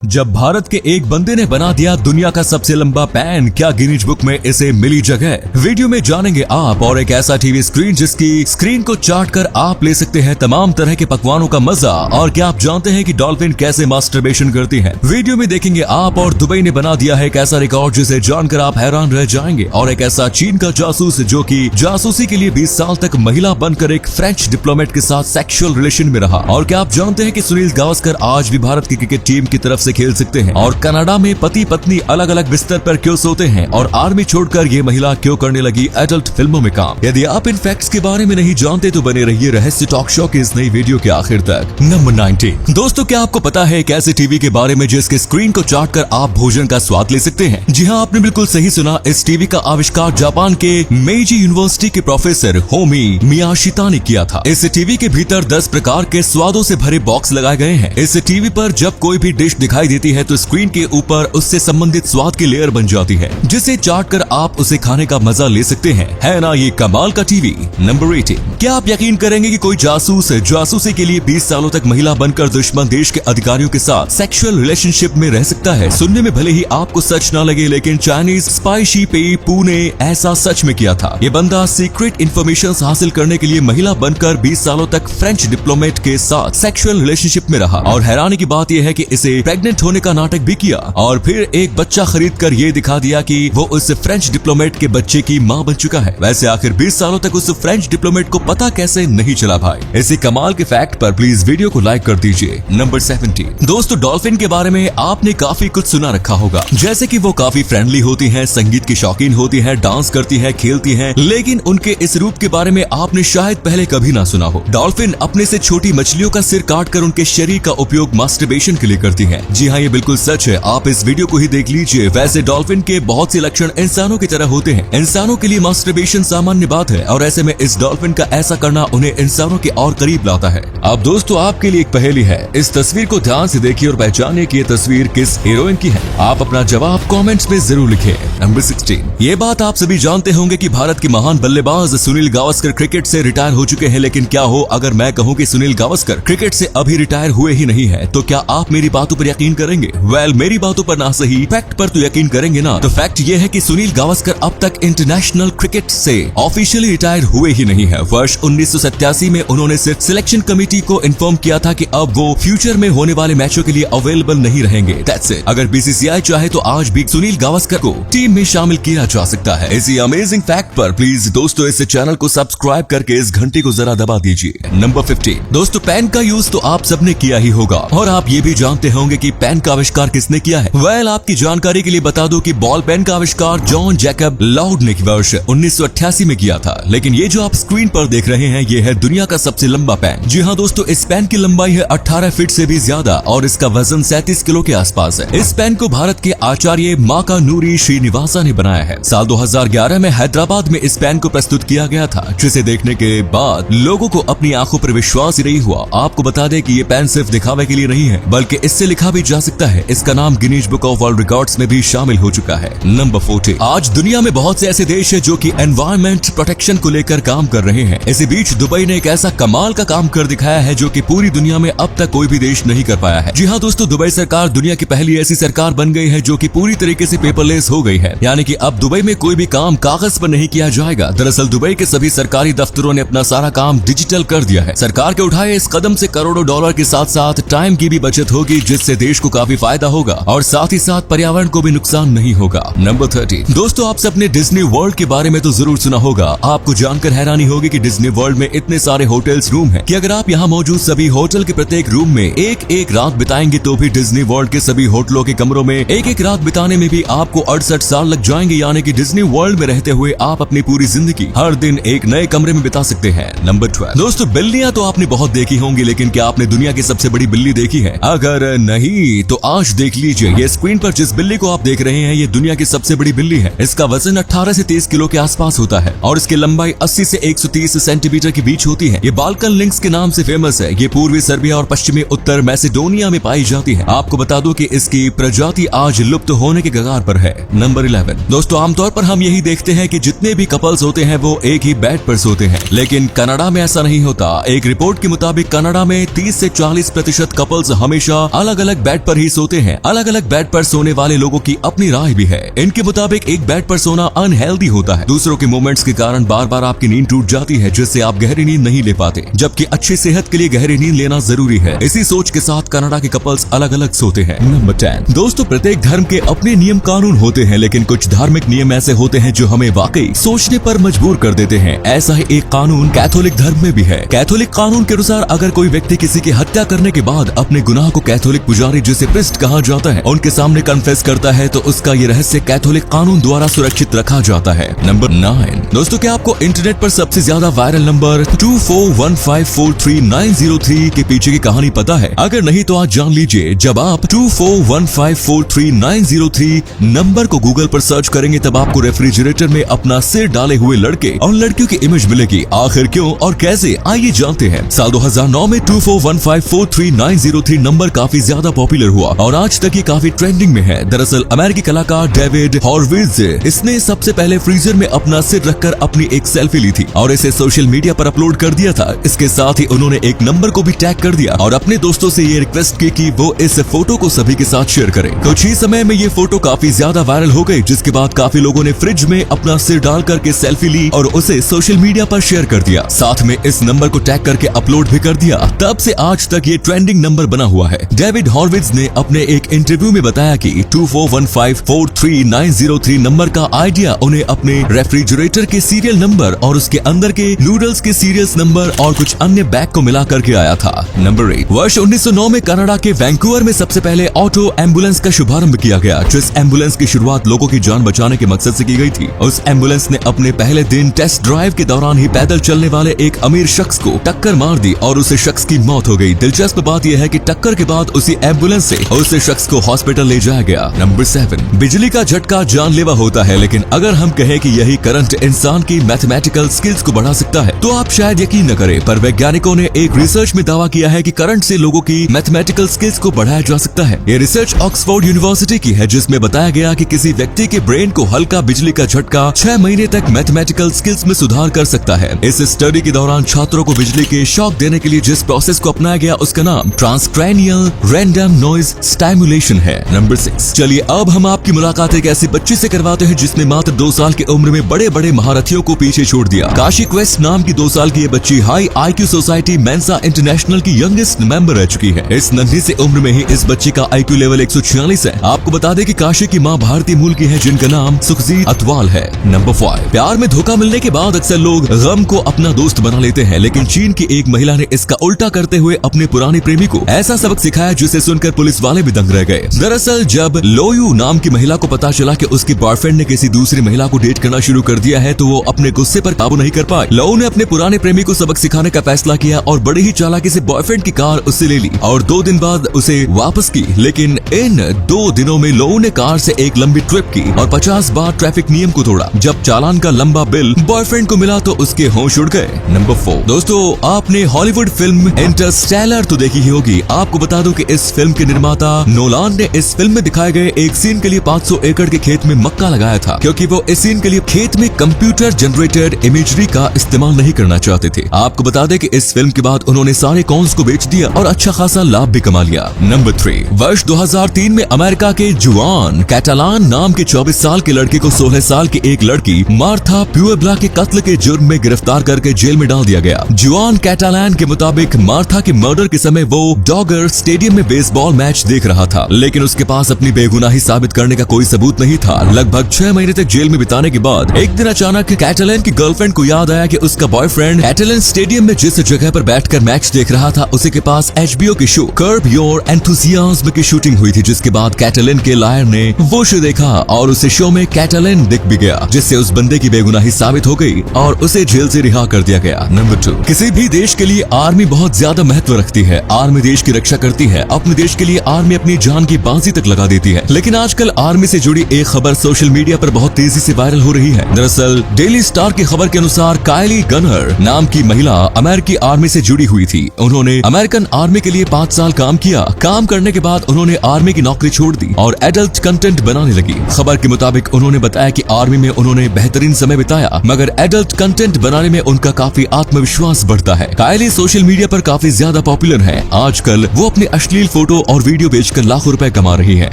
जब भारत के एक बंदे ने बना दिया दुनिया का सबसे लंबा पैन, क्या गिनीज बुक में इसे मिली जगह? वीडियो में जानेंगे आप और एक ऐसा टीवी स्क्रीन जिसकी स्क्रीन को चाट कर आप ले सकते हैं तमाम तरह के पकवानों का मजा। और क्या आप जानते हैं कि डॉल्फिन कैसे मास्टरबेशन करती है? वीडियो में देखेंगे आप और दुबई ने बना दिया है एक ऐसा रिकॉर्ड जिसे जानकर आप हैरान रह जाएंगे। और एक ऐसा चीन का जासूस जो कि जासूसी के लिए 20 साल तक महिला बनकर एक फ्रेंच डिप्लोमेट के साथ सेक्सुअल रिलेशन में रहा। और क्या आप जानते हैं कि सुनील गावस्कर आज भी भारत की क्रिकेट टीम की तरफ से खेल सकते हैं? और कनाडा में पति पत्नी अलग अलग बिस्तर पर क्यों सोते हैं? और आर्मी छोड़कर ये महिला क्यों करने लगी एडल्ट फिल्मों में काम? यदि आप इन फैक्ट्स के बारे में नहीं जानते तो बने रहिए रहस्य टॉक शो की इस नई वीडियो के आखिर तक। नंबर 19। दोस्तों, क्या आपको पता है एक ऐसे टीवी के बारे में जिसके स्क्रीन को चाट कर आप भोजन का स्वाद ले सकते हैं? जी हाँ, आपने बिल्कुल सही सुना। इस टीवी का आविष्कार जापान के मेइजी यूनिवर्सिटी के प्रोफेसर होमी मियाशिता ने किया था। इस टीवी के भीतर 10 प्रकार के स्वादों से भरे बॉक्स लगाए गए हैं। इस टीवी पर जब कोई भी डिश दिखाई देती है तो स्क्रीन के ऊपर उससे संबंधित स्वाद की लेयर बन जाती है जिसे चाट कर आप उसे खाने का मजा ले सकते हैं। है ना ये कमाल का टीवी। नंबर 18। क्या आप यकीन करेंगे कि कोई जासूस जासूसी के लिए 20 सालों तक महिला बनकर दुश्मन देश के अधिकारियों के साथ सेक्सुअल रिलेशनशिप में रह सकता है? सुनने में भले ही आपको सच ना लगे, लेकिन चाइनीज स्पाई शी पे पू ने ऐसा सच में किया था। ये बंदा सीक्रेट इन्फॉर्मेशन हासिल करने के लिए महिला बनकर 20 सालों तक फ्रेंच डिप्लोमेट के साथ सेक्सुअल रिलेशनशिप में रहा। और हैरानी की बात यह है कि इसे प्रेग्नेंट होने का नाटक भी किया और फिर एक बच्चा खरीद कर ये दिखा दिया कि वो उस फ्रेंच डिप्लोमेट के बच्चे की माँ बन चुका है। वैसे आखिर 20 सालों तक उस फ्रेंच डिप्लोमेट को पता कैसे नहीं चला भाई? इसी कमाल के फैक्ट पर प्लीज वीडियो को लाइक कर दीजिए। नंबर 17। दोस्तों, डॉल्फिन के बारे में आपने काफी कुछ सुना रखा होगा, जैसे कि वो काफी फ्रेंडली होती हैं, संगीत की शौकीन होती हैं, डांस करती हैं, खेलती हैं, लेकिन उनके इस रूप के बारे में आपने शायद पहले कभी ना सुना हो। डॉल्फिन अपने से छोटी मछलियों का सिर काट कर उनके शरीर का उपयोग मास्टरबेशन के लिए करती है। जी हाँ, ये बिल्कुल सच है। आप इस वीडियो को ही देख लीजिए। वैसे डॉल्फिन के बहुत से लक्षण इंसानों की तरह होते हैं। इंसानों के लिए मास्टरबेशन सामान्य बात है और ऐसे में इस डॉल्फिन का ऐसा करना उन्हें इंसानों के और करीब लाता है। अब दोस्तों, आपके लिए एक पहेली है। इस तस्वीर को ध्यान से देखिए और पहचानिए कि ये तस्वीर किस हीरोइन की है। आप अपना जवाब कमेंट्स में जरूर लिखें। नंबर 16। ये बात आप सभी जानते होंगे कि भारत के महान बल्लेबाज सुनील गावस्कर क्रिकेट से रिटायर हो चुके हैं। लेकिन क्या हो अगर मैं कहूँ कि सुनील गावस्कर क्रिकेट से अभी रिटायर हुए ही नहीं है, तो क्या आप मेरी बातों पर यकीन करेंगे? मेरी बातों पर ना सही, फैक्ट पर तो यकीन करेंगे ना। तो फैक्ट ये है कि सुनील गावस्कर अब तक इंटरनेशनल क्रिकेट से ऑफिशियली रिटायर हुए ही नहीं है। वर्ष 1987 में उन्होंने सिर्फ सिलेक्शन कमेटी को इन्फॉर्म किया था कि अब वो फ्यूचर में होने वाले मैचों के लिए अवेलेबल नहीं रहेंगे। That's it। अगर बीसीसीआई चाहे तो आज भी सुनील गावस्कर को टीम में शामिल किया जा सकता है। इसी अमेजिंग फैक्ट पर प्लीज दोस्तों इस चैनल को सब्सक्राइब करके इस घंटी को जरा दबा दीजिए। नंबर 15। दोस्तों, पेन का यूज तो आप सबने किया ही होगा और आप ये भी जानते होंगे कि पेन का आविष्कार किसने किया है। आपकी जानकारी के लिए बता दूं कि बॉल पेन का आविष्कार जॉन जैकब लाउड ने वर्ष 1988 में किया था। लेकिन ये जो आप स्क्रीन पर देख रहे हैं ये है दुनिया का सबसे लंबा पेन। जी हाँ दोस्तों, इस पेन की लंबाई है 18 फीट से भी ज्यादा और इसका वजन 37 किलो के आसपास है। इस पेन को भारत के आचार्य माकानूरी श्रीनिवासा ने बनाया है। साल 2011 में हैदराबाद में इस पेन को प्रस्तुत किया गया था, जिसे देखने के बाद लोगों को अपनी आंखों पर विश्वास ही नहीं हुआ। आपको बता दें कि ये पेन सिर्फ दिखावे के लिए नहीं है, बल्कि इससे लिखा भी जा सकता है। इसका नाम Guinness book of world records में भी शामिल हो चुका है। नंबर 14। आज दुनिया में बहुत से ऐसे देश हैं जो कि एनवायरनमेंट प्रोटेक्शन को लेकर काम कर रहे हैं। इसी बीच दुबई ने एक ऐसा कमाल का काम कर दिखाया है जो कि पूरी दुनिया में अब तक कोई भी देश नहीं कर पाया है। जी हाँ दोस्तों, दुबई सरकार दुनिया की पहली ऐसी सरकार बन गई है जो कि पूरी तरीके से पेपरलेस हो गई है। यानी कि अब दुबई में कोई भी काम कागज पर नहीं किया जाएगा। दरअसल दुबई के सभी सरकारी दफ्तरों ने अपना सारा काम डिजिटल कर दिया है। सरकार के उठाए इस कदम से करोड़ों डॉलर के साथ साथ टाइम की भी बचत होगी, जिससे देश को काफी फायदा होगा और साथ ही साथ पर्यावरण को भी नुकसान नहीं होगा। नंबर 30। दोस्तों, आप सबने डिज्नी वर्ल्ड के बारे में तो जरूर सुना होगा। आपको जानकर हैरानी होगी कि डिज्नी वर्ल्ड में इतने सारे होटल्स रूम हैं कि अगर आप यहाँ मौजूद सभी होटल के प्रत्येक रूम में एक रात बिताएंगे तो भी डिज्नी वर्ल्ड के सभी होटलों के कमरों में एक रात बिताने में भी आपको 68 साल लग जाएंगे। यानी कि डिज्नी वर्ल्ड में रहते हुए आप अपनी पूरी जिंदगी हर दिन एक नए कमरे में बिता सकते हैं। नंबर 12। दोस्तों, बिल्लियां तो आपने बहुत देखी होंगी, लेकिन क्या आपने दुनिया की सबसे बड़ी बिल्ली देखी है? अगर नहीं तो आज देख लीजिए। ये स्क्रीन पर जिस बिल्ली को आप देख रहे हैं ये दुनिया की सबसे बड़ी बिल्ली है। इसका वजन 18 से 30 किलो के आसपास होता है और इसकी लंबाई 80 से 130 सेंटीमीटर के बीच होती है। ये बाल्कन लिंक्स के नाम से फेमस है। ये पूर्वी सर्बिया और पश्चिमी उत्तर मैसेडोनिया में पाई जाती है। आपको बता दो कि इसकी प्रजाति आज लुप्त होने के कगार पर है। नंबर 11। दोस्तों, आमतौर पर हम यही देखते हैं कि जितने भी कपल्स होते हैं वो एक ही बेड पर सोते हैं, लेकिन कनाडा में ऐसा नहीं होता। एक रिपोर्ट के मुताबिक कनाडा में 30 से 40% कपल्स हमेशा अलग अलग बेड पर ही सोते हैं। अलग अलग बेड पर सोने वाले लोगों की अपनी राय भी है। इनके मुताबिक एक बेड पर सोना अनहेल्दी होता है। दूसरों के मूवमेंट्स के कारण बार बार आपकी नींद टूट जाती है, जिससे आप गहरी नींद नहीं ले पाते, जबकि अच्छी सेहत के लिए गहरी नींद लेना जरूरी है। इसी सोच के साथ कनाडा के कपल्स अलग अलग सोते हैं। नंबर 10 दोस्तों, प्रत्येक धर्म के अपने नियम कानून होते हैं, लेकिन कुछ धार्मिक नियम ऐसे होते हैं जो हमें वाकई सोचने पर मजबूर कर देते हैं। ऐसा ही एक कानून कैथोलिक धर्म में भी है। कैथोलिक कानून के अनुसार अगर कोई व्यक्ति किसी की हत्या करने के बाद अपने गुनाह को कैथोलिक पुजारी, जिसे प्रिस्ट कहा जाता है, उनके सामने कन्फेस करता है, तो उसका ये रहस्य कैथोलिक कानून द्वारा सुरक्षित रखा जाता है। नंबर 9 दोस्तों, क्या आपको इंटरनेट पर सबसे ज्यादा वायरल नंबर 2415439903 के पीछे की कहानी पता है? अगर नहीं तो आज जान लीजिए। जब आप 2415439903 नंबर को गूगल पर सर्च करेंगे, तब आपको रेफ्रिजरेटर में अपना सिर डाले हुए लड़के और लड़कियों की इमेज मिलेगी। आखिर क्यों और कैसे, आइए जानते हैं। साल 2009 में 2415439903 नंबर काफी ज्यादा पॉपुलर हुआ और आज तक ये काफी ट्रेंडिंग में है। दरअसल अमेरिकी कलाकार डेविड हॉर्विट्ज इसने सबसे पहले फ्रीजर में अपना सिर रखकर अपनी एक सेल्फी ली थी और इसे सोशल मीडिया पर अपलोड कर दिया था। इसके साथ ही उन्होंने एक नंबर को भी टैग कर दिया और अपने दोस्तों से ये रिक्वेस्ट की कि वो इस फोटो को सभी के साथ शेयर करें। कुछ ही समय में ये फोटो काफी ज्यादा वायरल हो गई, जिसके बाद काफी लोगों ने फ्रिज में अपना सिर डाल करके सेल्फी ली और उसे सोशल मीडिया पर शेयर कर दिया। साथ में इस नंबर को टैग करके अपलोड भी कर दिया। तब से आज तक ये ट्रेंडिंग नंबर बना हुआ है। डेविड हॉर्विट्ज ने अपने एक इंटरव्यू में बताया कि 2415439903 नंबर का आइडिया उन्हें अपने रेफ्रिजरेटर के सीरियल नंबर और उसके अंदर के नूडल्स के सीरियल्स नंबर और कुछ अन्य बैग को मिला करके आया था। नंबर 8 वर्ष 1909 में कनाडा के वैंकूवर में सबसे पहले ऑटो एम्बुलेंस का शुभारंभ किया गया। जिस एम्बुलेंस की शुरुआत लोगों की जान बचाने के मकसद से की गई थी, उस एम्बुलेंस ने अपने पहले दिन टेस्ट ड्राइव के दौरान ही पैदल चलने वाले एक अमीर शख्स को टक्कर मार दी और उस शख्स की मौत हो गई। दिलचस्प बात यह है कि टक्कर के बाद उसी एम्बुलेंस से उस शख्स को हॉस्पिटल ले जाया गया। नंबर 7 बिजली का झटका जानलेवा होता है, लेकिन अगर हम कहें कि यही करंट इंसान की मैथमेटिकल स्किल्स को बढ़ा सकता है, तो आप शायद यकीन न करें, पर वैज्ञानिकों ने एक रिसर्च में दावा किया है कि करंट से लोगों की मैथमेटिकल स्किल्स को बढ़ाया जा सकता है। ये रिसर्च ऑक्सफोर्ड यूनिवर्सिटी की है, जिसमें बताया गया कि किसी व्यक्ति के ब्रेन को हल्का बिजली का झटका 6 महीने तक मैथमेटिकल स्किल्स में सुधार कर सकता है। इस स्टडी के दौरान छात्रों को बिजली के शॉक देने के लिए जिस प्रोसेस को अपनाया गया, उसका नाम ट्रांसक्रैनियल रैंडम नॉइज स्टिमुलेशन है। नंबर 6 चलिए अब हम आपकी मुलाकात एक ऐसी बच्ची से करवाते हैं जिसने मात्र 2 साल की उम्र में बड़े बड़े महारथियों को पीछे छोड़ दिया। काशी क्वेस्ट नाम की 2 साल की ये बच्ची high IQ society Mensa international की यंगेस्ट मेंबर रह चुकी है। इस नन्ही से उम्र में ही इस बच्ची का IQ लेवल 146 है। आपको बता दें कि काशी की माँ भारतीय मूल की है, जिनका नाम सुखजीत अतवाल है। नंबर 5 प्यार में धोखा मिलने के बाद अक्सर लोग गम को अपना दोस्त बना लेते हैं, लेकिन चीन की एक महिला ने इसका उल्टा करते हुए अपने पुराने प्रेमी को ऐसा सबक सिखाया जिसे सुनकर पुलिस वाले भी दंग रह गए। दरअसल जब लोयू नाम की महिला को पता चला कि उसके बॉयफ्रेंड ने किसी दूसरी महिला को डेट करना शुरू कर दिया है, तो वो अपने गुस्से पर काबू नहीं कर पाए। लोयू ने अपने पुराने प्रेमी को सबक सिखाने का फैसला किया और बड़ी ही चालाकी से बॉयफ्रेंड की कार उससे ले ली और 2 दिन बाद उसे वापस की। लेकिन इन 2 दिनों में लोयू ने कार से एक लंबी ट्रिप की और 50 बार ट्रैफिक नियम को तोड़ा। जब चालान का लंबा बिल बॉयफ्रेंड को मिला तो उसके होश उड़ गए। नंबर 4 दोस्तों, आपने हॉलीवुड फिल्म इंटरस्टेलर तो देखी ही होगी। आपको बता दूं कि इस फिल्म के निर्माता नोलान ने इस फिल्म में दिखाए गए एक सीन के लिए 500 एकड़ के खेत में मक्का लगाया था, क्योंकि वो इस सीन के लिए खेत में कंप्यूटर जनरेटेड इमेजरी का इस्तेमाल नहीं करना चाहते थे। आपको बता दें कि इस फिल्म के बाद उन्होंने सारे कॉन्स को बेच दिया और अच्छा खासा लाभ भी कमा लिया। नंबर 3 वर्ष 2003 में अमेरिका के जुआन कैटालान नाम के 24 साल के लड़के को 16 साल की एक लड़की मार्था प्यूएब्ला के कत्ल के जुर्म में गिरफ्तार करके जेल में डाल दिया गया। जुआन कैटालान के मुताबिक मार्था के मर्डर के समय वो डॉगर स्टेडियम में बेसबॉल मैच देख रहा था, लेकिन उसके पास अपनी बेगुनाही साबित करने का कोई सबूत नहीं था। लगभग 6 महीने तक जेल में बिताने के बाद एक दिन अचानक कैटालान की गर्लफ्रेंड को याद आया कि उसका बॉयफ्रेंड कैटालान स्टेडियम में जिस जगह पर बैठकर मैच देख रहा था, उसी के पास HBO की शो कर्ब योर एंथुसियाज्म की शूटिंग हुई थी, जिसके बाद कैटालान के लायर ने वो शो देखा और उसे शो में कैटालान दिख भी गया, जिससे उस बंदे की बेगुनाही साबित हो गई और उसे जेल से रिहा कर दिया गया। नंबर 2 किसी भी देश के लिए आर्मी बहुत ज्यादा महत्व रखती है। आर्मी देश की रक्षा करती है। अपने देश के लिए आर्मी अपनी जान की बाजी तक लगा देती है। लेकिन आजकल आर्मी से जुड़ी एक खबर सोशल मीडिया पर बहुत तेजी से वायरल हो रही है। दरअसल डेली स्टार की खबर के अनुसार कायली गनर नाम की महिला अमेरिकी आर्मी से जुड़ी हुई थी। उन्होंने अमेरिकन आर्मी के लिए 5 साल काम किया। काम करने के बाद उन्होंने आर्मी की नौकरी छोड़ दी और एडल्ट कंटेंट बनाने लगी। खबर के मुताबिक उन्होंने बताया कि आर्मी में उन्होंने बेहतरीन समय बिताया, मगर एडल्ट कंटेंट बनाने में उनका काफी आत्मविश्वास बढ़ता है। कायली सोशल मीडिया पर काफी ज्यादा पॉपुलर है। आजकल वो अपनी अश्लील फोटो और वीडियो बेचकर लाखों रुपए कमा रही है।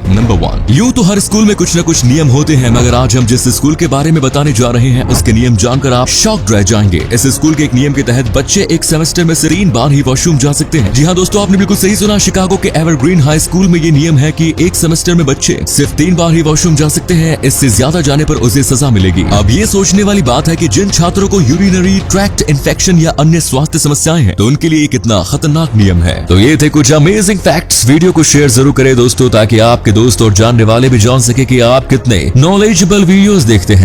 नंबर 1, यूं तो हर स्कूल में कुछ न कुछ नियम होते हैं, मगर आज हम जिस स्कूल के बारे में बताने जा रहे हैं उसके नियम जानकर आप शॉक्ड रह जाएंगे। इस स्कूल के एक नियम के तहत बच्चे एक सेमेस्टर में सिर्फ 3 बार ही वॉशरूम जा सकते हैं। जी हाँ दोस्तों, आपने बिल्कुल सही सुना। शिकागो के एवरग्रीन हाई स्कूल में ये नियम है कि एक सेमेस्टर में बच्चे सिर्फ 3 बार ही वॉशरूम जा सकते हैं। इससे ज्यादा जाने पर उसे सजा मिलेगी। अब ये सोचने वाली बात है कि जिन छात्रों को यूरिनरी ट्रैक्ट इन्फेक्शन या अन्य स्वास्थ्य समस्याएं हैं तो उनके लिए कितना खतरनाक नियम है। तो ये थे कुछ अमेजिंग फैक्ट्स। वीडियो को शेयर जरूर करें दोस्तों, ताकि आपके दोस्त और जानने वाले भी जान सके कि आप कितने नॉलेजेबल वीडियोस देखते हैं।